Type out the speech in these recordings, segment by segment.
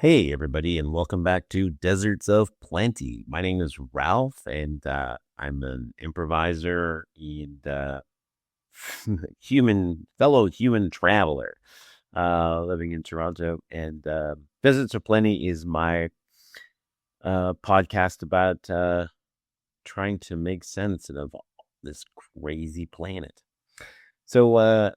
Hey, everybody, and welcome back to Deserts of Plenty. My name is Ralph, and I'm an improviser and fellow human traveler living in Toronto. And Deserts of Plenty is my podcast about trying to make sense of this crazy planet. So,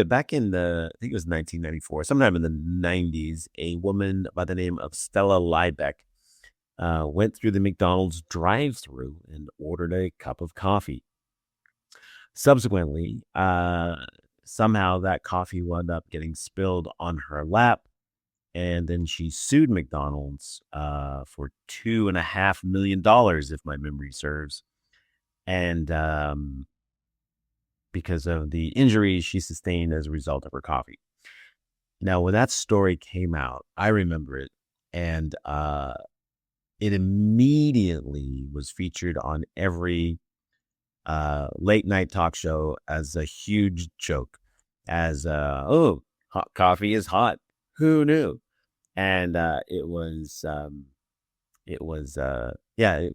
back in I think it was 1994, sometime in the 90s, a woman by the name of Stella Liebeck went through the McDonald's drive-through and ordered a cup of coffee. Subsequently, somehow that coffee wound up getting spilled on her lap, and then she sued McDonald's for $2.5 million, if my memory serves. And because of the injuries she sustained as a result of her coffee. Now, when that story came out, I remember it, and it immediately was featured on every late night talk show as a huge joke, as oh, hot coffee is hot. Who knew? And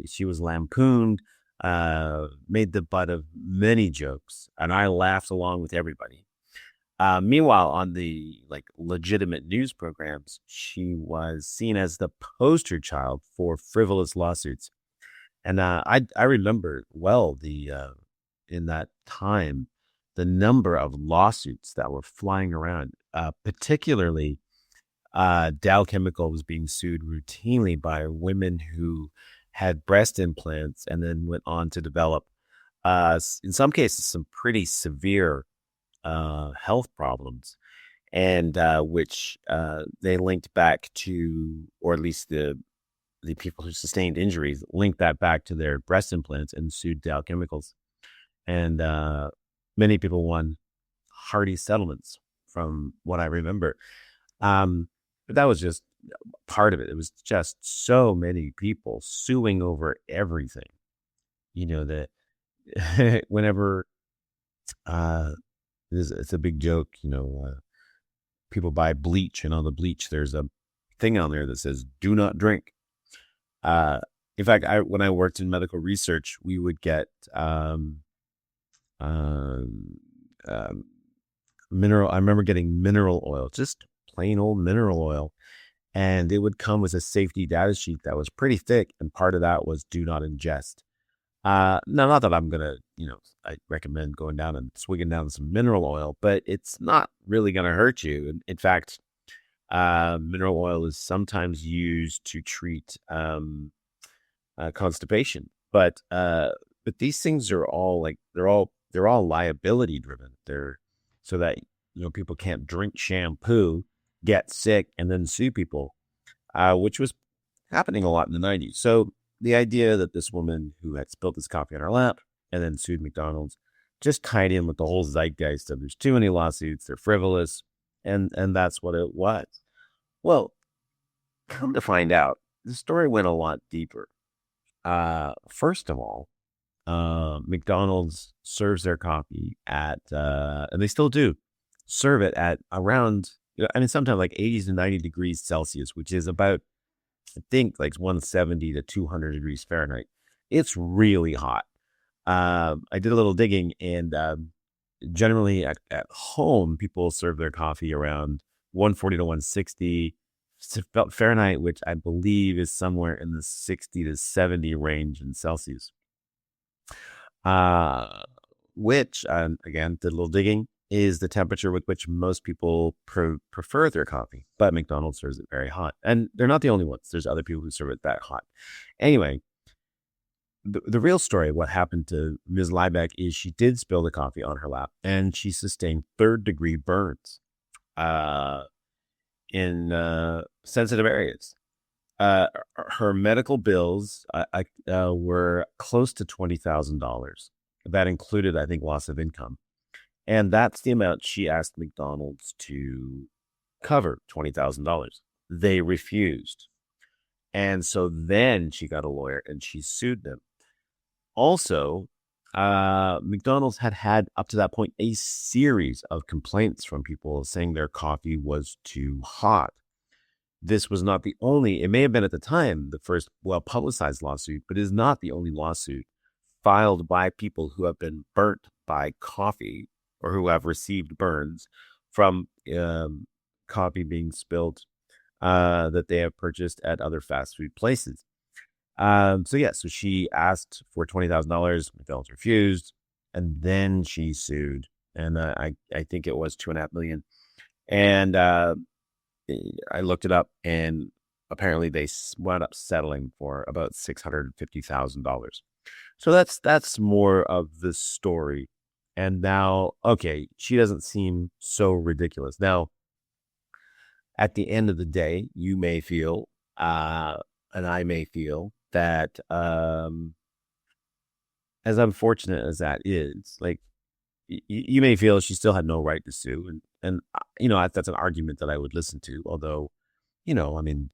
she was lampooned, made the butt of many jokes, and I laughed along with everybody. Meanwhile, on the legitimate news programs, she was seen as the poster child for frivolous lawsuits. And I remember well the in that time the number of lawsuits that were flying around, particularly Dow Chemical was being sued routinely by women who had breast implants and then went on to develop, in some cases, some pretty severe health problems, and which they linked back to, or at least the people who sustained injuries linked that back to their breast implants and sued Dow Chemicals. And many people won hearty settlements from what I remember. But that was just part of it. It was just so many people suing over everything. That whenever it's a big joke, people buy bleach, and on the bleach there's a thing on there that says "Do not drink." In fact, when I worked in medical research, we would get mineral. I remember getting mineral oil, just plain old mineral oil, and it would come with a safety data sheet that was pretty thick, and part of that was "Do not ingest." Now, not that I'm gonna, I recommend going down and swigging down some mineral oil, but it's not really gonna hurt you. In fact, mineral oil is sometimes used to treat constipation, but these things are all they're all liability driven. They're so that people can't drink shampoo, get sick, and then sue people, which was happening a lot in the 90s. So the idea that this woman who had spilled this coffee on her lap and then sued McDonald's just tied in with the whole zeitgeist of there's too many lawsuits, they're frivolous, and that's what it was. Well, come to find out, the story went a lot deeper. First of all, McDonald's serves their coffee at, and they still do serve it at around, sometimes like 80 to 90 degrees Celsius, which is about, I think, like 170 to 200 degrees Fahrenheit. It's really hot. I did a little digging, and generally at home, people serve their coffee around 140 to 160 Fahrenheit, which I believe is somewhere in the 60 to 70 range in Celsius. Which, again, did a little digging, is the temperature with which most people prefer their coffee. But McDonald's serves it very hot. And they're not the only ones. There's other people who serve it that hot. Anyway, the real story of what happened to Ms. Liebeck is she did spill the coffee on her lap, and she sustained third-degree burns in sensitive areas. Her medical bills were close to $20,000. That included, I think, loss of income. And that's the amount she asked McDonald's to cover, $20,000. They refused. And so then she got a lawyer and she sued them. Also, McDonald's had up to that point a series of complaints from people saying their coffee was too hot. this was not the only, it may have been at the time the first well publicized lawsuit, but it is not the only lawsuit filed by people who have been burnt by coffee or who have received burns from coffee being spilled that they have purchased at other fast food places. So she asked for $20,000. McDonald's refused, and then she sued, and I think it was 2.5 million. And I looked it up, and apparently they wound up settling for about $650,000. So that's more of the story. And now, okay, she doesn't seem so ridiculous. Now, at the end of the day, you may feel, and I may feel that, as unfortunate as that is, like you may feel she still had no right to sue, and that's an argument that I would listen to. Although, I mean,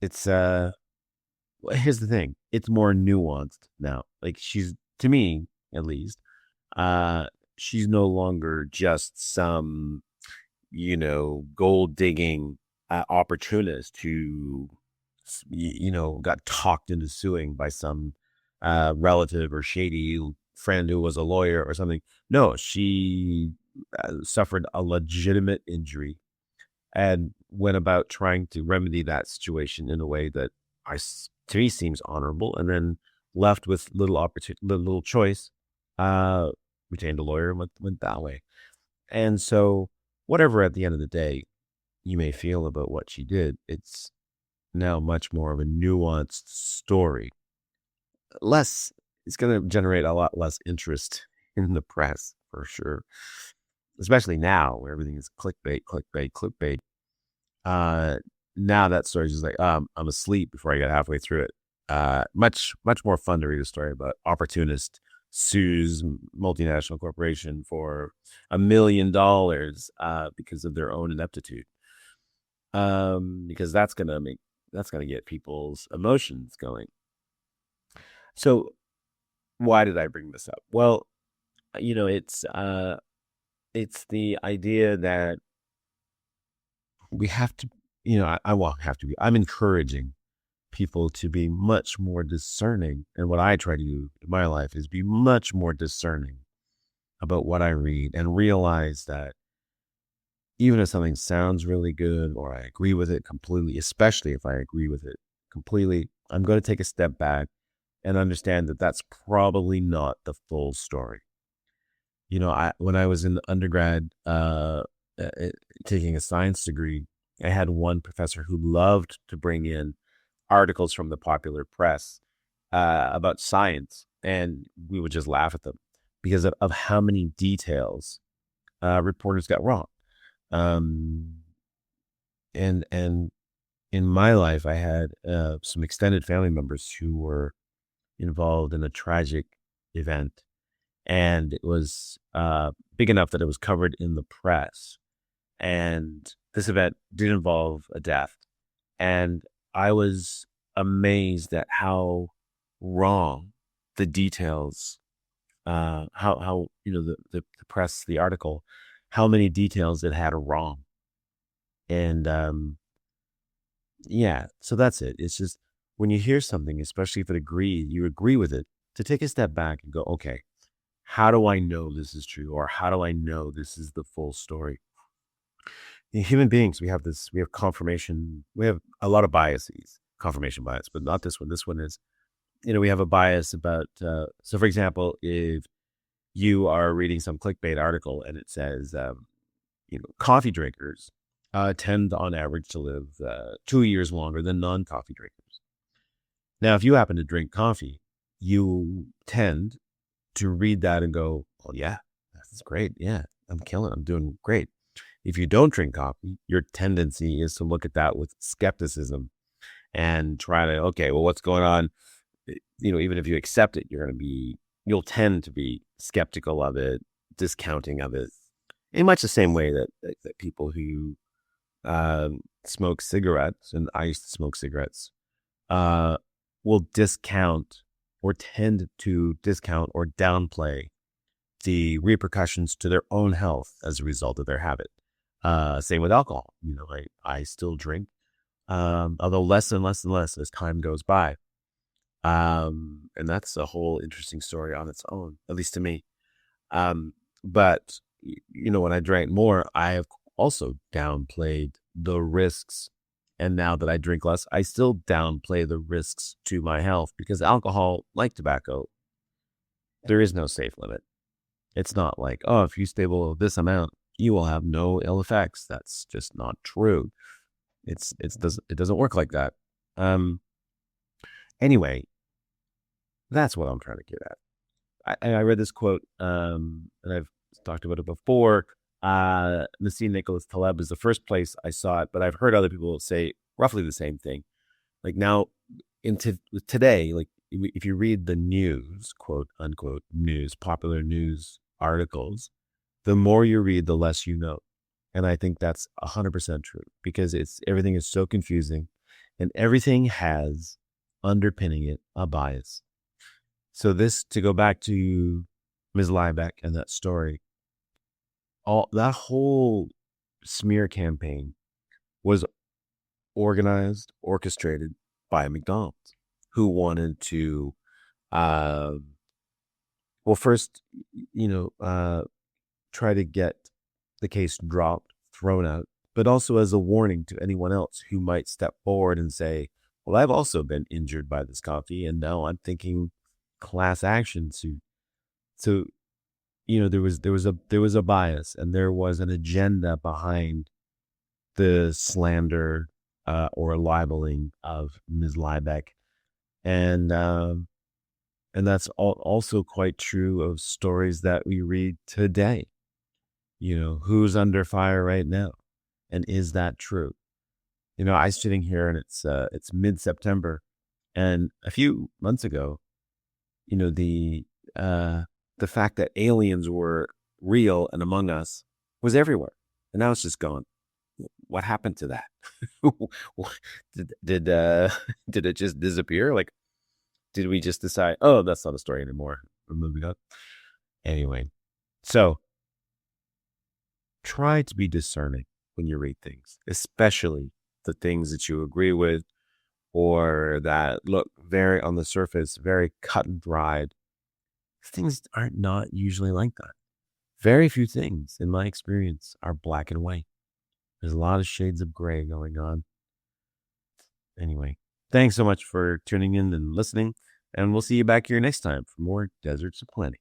it's here's the thing: it's more nuanced now. Like to me at least, uh, she's no longer just some gold digging opportunist who got talked into suing by some relative or shady friend who was a lawyer or something. No, she suffered a legitimate injury and went about trying to remedy that situation in a way that to me seems honorable, and then left with little opportunity, little choice, retained a lawyer and went that way. And so whatever at the end of the day you may feel about what she did, it's now much more of a nuanced story. It's going to generate a lot less interest in the press for sure, especially now where everything is clickbait, clickbait, clickbait. Now that story is just like, I'm asleep before I get halfway through it. Much more fun to read a story about opportunist sues multinational corporation for $1 million because of their own ineptitude. Because that's gonna get people's emotions going. So why did I bring this up? Well, it's the idea that we have to, I won't have to be. I'm encouraging people to be much more discerning. And what I try to do in my life is be much more discerning about what I read and realize that even if something sounds really good or I agree with it completely, especially if I agree with it completely, I'm going to take a step back and understand that that's probably not the full story. When I was in undergrad, taking a science degree, I had one professor who loved to bring in articles from the popular press about science, and we would just laugh at them because of how many details reporters got wrong. And in my life, I had some extended family members who were involved in a tragic event, and it was big enough that it was covered in the press. And this event did involve a death, and I was amazed at how wrong the details, how the press, the article, how many details it had wrong. And so that's it. It's just when you hear something, especially if you agree with it, to take a step back and go, okay, how do I know this is true? Or how do I know this is the full story? In human beings, we have confirmation. We have a lot of biases, confirmation bias, but not this one. This one is, we have a bias about, so for example, if you are reading some clickbait article and it says, coffee drinkers tend on average to live 2 years longer than non-coffee drinkers. Now, if you happen to drink coffee, you tend to read that and go, well, yeah, that's great. Yeah, I'm doing great. If you don't drink coffee, your tendency is to look at that with skepticism and try to, okay, well, what's going on? Even if you accept it, you'll tend to be skeptical of it, discounting of it, in much the same way that people who smoke cigarettes, and I used to smoke cigarettes, will discount or tend to discount or downplay the repercussions to their own health as a result of their habit. Same with alcohol. I still drink, although less and less and less as time goes by. And that's a whole interesting story on its own, at least to me. But when I drank more, I have also downplayed the risks. And now that I drink less, I still downplay the risks to my health because alcohol, like tobacco, there is no safe limit. It's not like, oh, if you stay below this amount, you will have no ill effects. That's just not true. It doesn't work like that. Anyway, that's what I'm trying to get at. I read this quote, and I've talked about it before. Nassim Nicholas Taleb is the first place I saw it, but I've heard other people say roughly the same thing. Like now, today, like if you read the news, quote unquote news, popular news articles, the more you read, the less you know. And I think that's 100% true because everything is so confusing, and everything has underpinning it a bias. So to go back to Ms. Liebeck and that story, that whole smear campaign was orchestrated by McDonald's, who wanted to, first, try to get the case dropped, thrown out, but also as a warning to anyone else who might step forward and say, well, I've also been injured by this coffee, and now I'm thinking class action suit. So, there was a bias, and there was an agenda behind the slander or libeling of Ms. Liebeck, and that's also quite true of stories that we read today. Who's under fire right now, and is that true? I'm sitting here, and it's mid-September, and a few months ago, the fact that aliens were real and among us was everywhere, and now it's just gone. What happened to that? did did it just disappear? Like, did we just decide, oh, that's not a story anymore? We're moving on. Anyway, so try to be discerning when you read things, especially the things that you agree with or that look very on the surface, very cut and dried. Things are not usually like that. Very few things, in my experience, are black and white. There's a lot of shades of gray going on. Anyway, thanks so much for tuning in and listening, and we'll see you back here next time for more Deserts Aplenty.